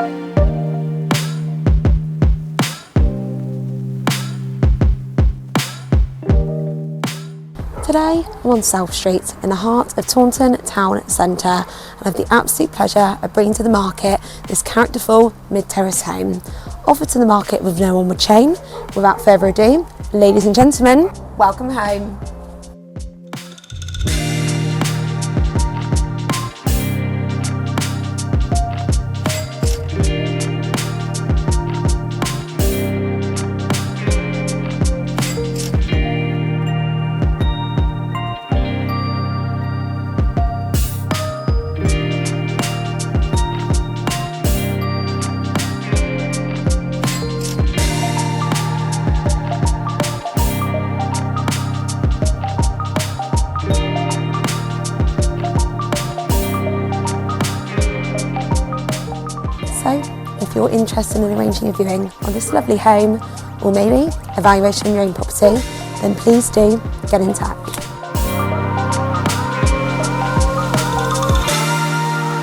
Today I'm on South Street in the heart of Taunton Town Centre and I have the absolute pleasure of bringing to the market this characterful mid-terrace home. Offered to the market with no onward chain. Without further ado, ladies and gentlemen, welcome home. So, if you're interested in arranging a viewing on this lovely home, or maybe a valuation of your own property, then please do get in touch.